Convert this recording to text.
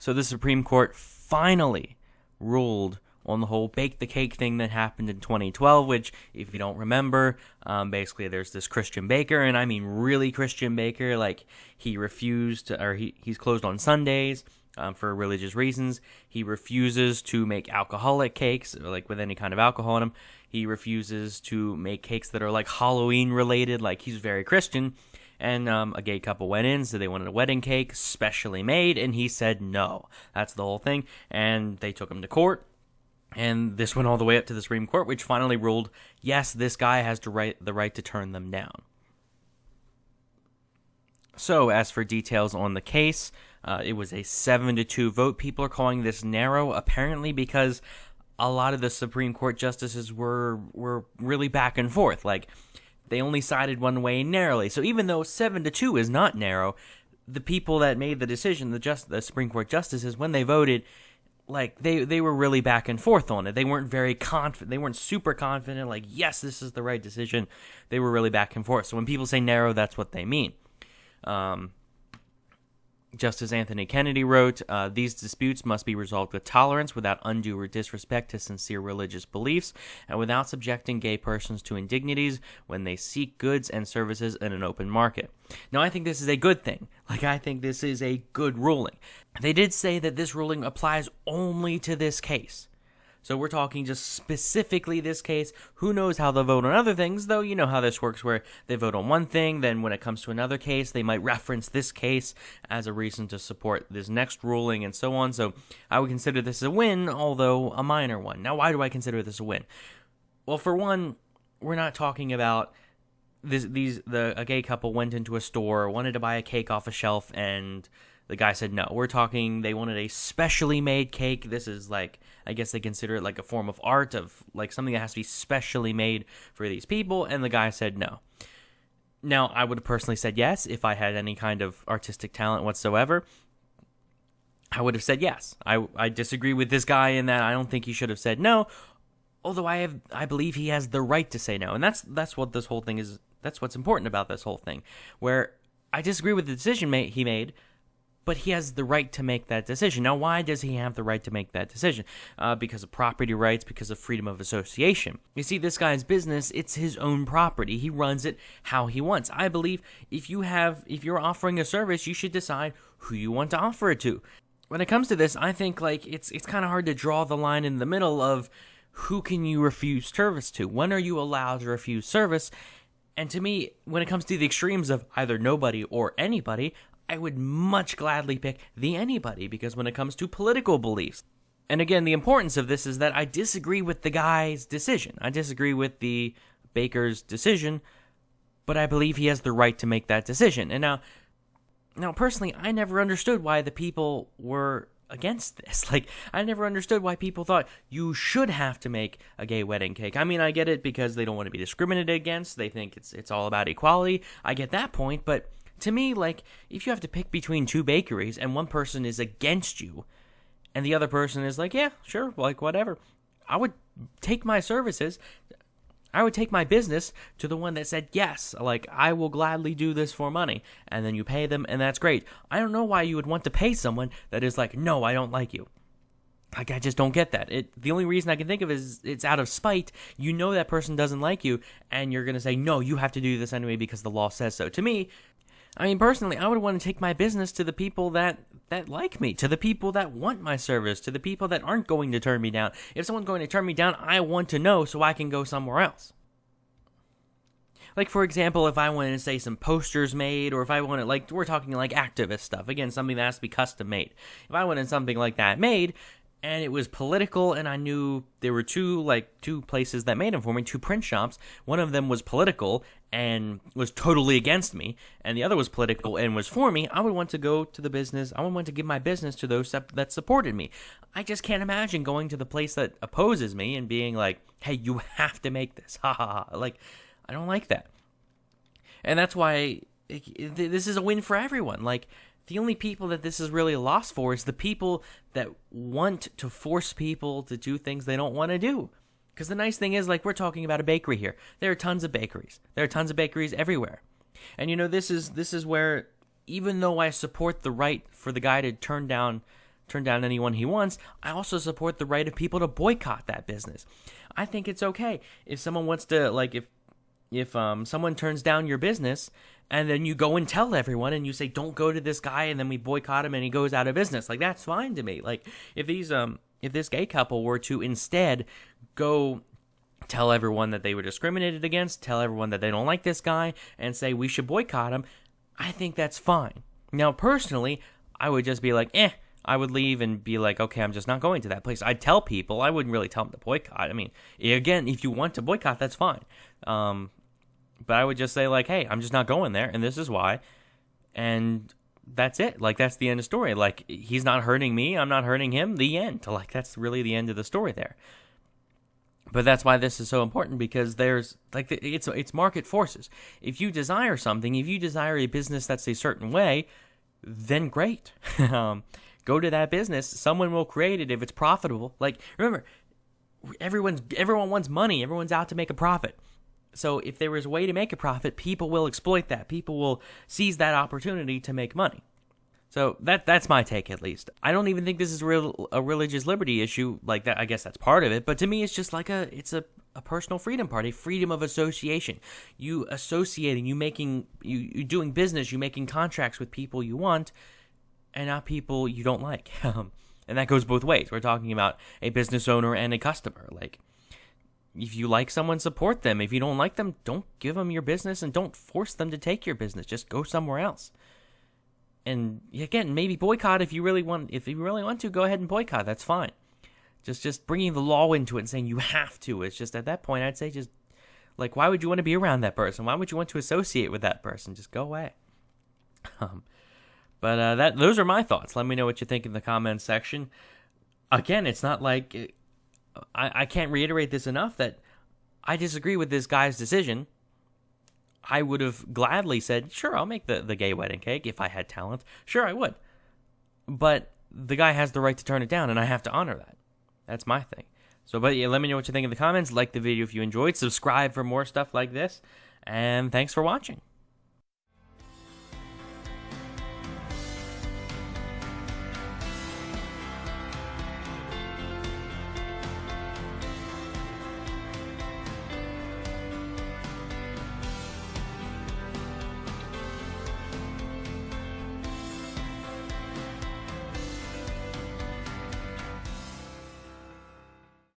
So the Supreme Court finally ruled on the whole bake the cake thing that happened in 2012, which, if you don't remember, basically there's this Christian baker, and I mean really Christian baker, like he refused to, or he's closed on Sundays for religious reasons. He refuses to make alcoholic cakes, like with any kind of alcohol in them. He refuses to make cakes that are like Halloween related, like he's very Christian. And a gay couple went in, so they wanted a wedding cake, specially made, and he said no. That's the whole thing. And they took him to court. And this went all the way up to the Supreme Court, which finally ruled, yes, this guy has the right to turn them down. So, as for details on the case, it was a 7-2 vote. People are calling this narrow, apparently because a lot of the Supreme Court justices were really back and forth. Like, they only sided one way narrowly. So even though 7-2 is not narrow, the people that made the decision, the Supreme Court justices, when they voted, like, they were really back and forth on it. They weren't very confident. They weren't super confident, like, yes, this is the right decision. They were really back and forth. So when people say narrow, that's what they mean. Justice Anthony Kennedy wrote, these disputes must be resolved with tolerance, without undue disrespect to sincere religious beliefs, and without subjecting gay persons to indignities when they seek goods and services in an open market. Now, I think this is a good thing. Like, I think this is a good ruling. They did say that this ruling applies only to this case. So we're talking just specifically this case. Who knows how they'll vote on other things, though? You know how this works, where they vote on one thing, then when it comes to another case, they might reference this case as a reason to support this next ruling, and so on. So I would consider this a win, although a minor one. Now, why do I consider this a win? Well, for one, we're not talking about a gay couple went into a store, wanted to buy a cake off a shelf, and the guy said no. We're talking they wanted a specially made cake. This is like, I guess they consider it like a form of art, of like something that has to be specially made for these people, and the guy said no. Now, I would have personally said yes if I had any kind of artistic talent whatsoever. I would have said yes. I disagree with this guy in that I don't think he should have said no, although I believe he has the right to say no. And that's what this whole thing is. That's what's important about this whole thing, where I disagree with the decision he made, but he has the right to make that decision. Now, why does he have the right to make that decision? Because of property rights, because of freedom of association. You see, this guy's business, it's his own property. He runs it how he wants. I believe if you're offering a service, you should decide who you want to offer it to. When it comes to this, I think like it's kind of hard to draw the line in the middle of who can you refuse service to? When are you allowed to refuse service? And to me, when it comes to the extremes of either nobody or anybody, I would much gladly pick the anybody, because when it comes to political beliefs, and again, the importance of this is that I disagree with the guy's decision. I disagree with the baker's decision, but I believe he has the right to make that decision. And now personally, I never understood why the people were against this. Like, I never understood why people thought you should have to make a gay wedding cake. I mean, I get it because they don't want to be discriminated against. They think it's all about equality. I get that point, but to me, like, if you have to pick between two bakeries and one person is against you and the other person is like, yeah, sure, like, whatever, I would take my services, I would take my business to the one that said, yes, like, I will gladly do this for money, and then you pay them, and that's great. I don't know why you would want to pay someone that is like, no, I don't like you. Like, I just don't get that. The only reason I can think of is it's out of spite. You know that person doesn't like you, and you're going to say, no, you have to do this anyway because the law says so. To me, I mean, personally, I would want to take my business to the people that like me, to the people that want my service, to the people that aren't going to turn me down. If someone's going to turn me down, I want to know so I can go somewhere else. Like, for example, if I wanted to say some posters made, or if I wanted, like, we're talking like activist stuff. Again, something that has to be custom made. If I wanted something like that made, and it was political, and I knew there were two places that made them for me, two print shops. One of them was political and was totally against me, and the other was political and was for me. I would want to go to the business. I would want to give my business to those that supported me. I just can't imagine going to the place that opposes me and being like, hey, you have to make this. Ha ha ha. Like, I don't like that. And that's why this is a win for everyone. Like, the only people that this is really a loss for is the people that want to force people to do things they don't want to do. Because the nice thing is, like, we're talking about a bakery here. There are tons of bakeries. There are tons of bakeries everywhere. And, this is where, even though I support the right for the guy to turn down turn down anyone he wants. I also support the right of people to boycott that business. I think it's okay if someone wants to, like, if someone turns down your business and then you go and tell everyone and you say, don't go to this guy, and then we boycott him and he goes out of business. Like, that's fine to me. Like, if this gay couple were to instead go tell everyone that they were discriminated against, tell everyone that they don't like this guy, and say we should boycott him, I think that's fine. Now, personally, I would just be like, I would leave and be like, okay, I'm just not going to that place. I'd tell people. I wouldn't really tell them to boycott. I mean, again, if you want to boycott, that's fine. But I would just say, like, hey, I'm just not going there, and this is why. And that's it. Like, that's the end of the story. Like, he's not hurting me, I'm not hurting him, the end. Like, that's really the end of the story there. But that's why this is so important, because there's, like, it's market forces. If you desire something, if you desire a business that's a certain way, then great. Go to that business. Someone will create it if it's profitable. Like, remember, everyone wants money. Everyone's out to make a profit. So if there is a way to make a profit, people will exploit that. People will seize that opportunity to make money. So that's my take, at least. I don't even think this is a religious liberty issue like that. I guess that's part of it, but to me, it's just like it's a personal freedom part, a freedom of association. You associating, you doing business, you making contracts with people you want, and not people you don't like. And that goes both ways. We're talking about a business owner and a customer. Like, if you like someone, support them. If you don't like them, don't give them your business, and don't force them to take your business. Just go somewhere else. And again, maybe boycott if you really want. If you really want to, go ahead and boycott. That's fine. Just bringing the law into it and saying you have to. It's just, at that point, I'd say, just, like, why would you want to be around that person? Why would you want to associate with that person? Just go away. But those are my thoughts. Let me know what you think in the comments section. Again, it's not like I can't reiterate this enough that I disagree with this guy's decision. I would have gladly said, sure, I'll make the gay wedding cake if I had talent. Sure, I would. But the guy has the right to turn it down, and I have to honor that. That's my thing. So, but yeah, let me know what you think in the comments. Like the video if you enjoyed. Subscribe for more stuff like this. And thanks for watching.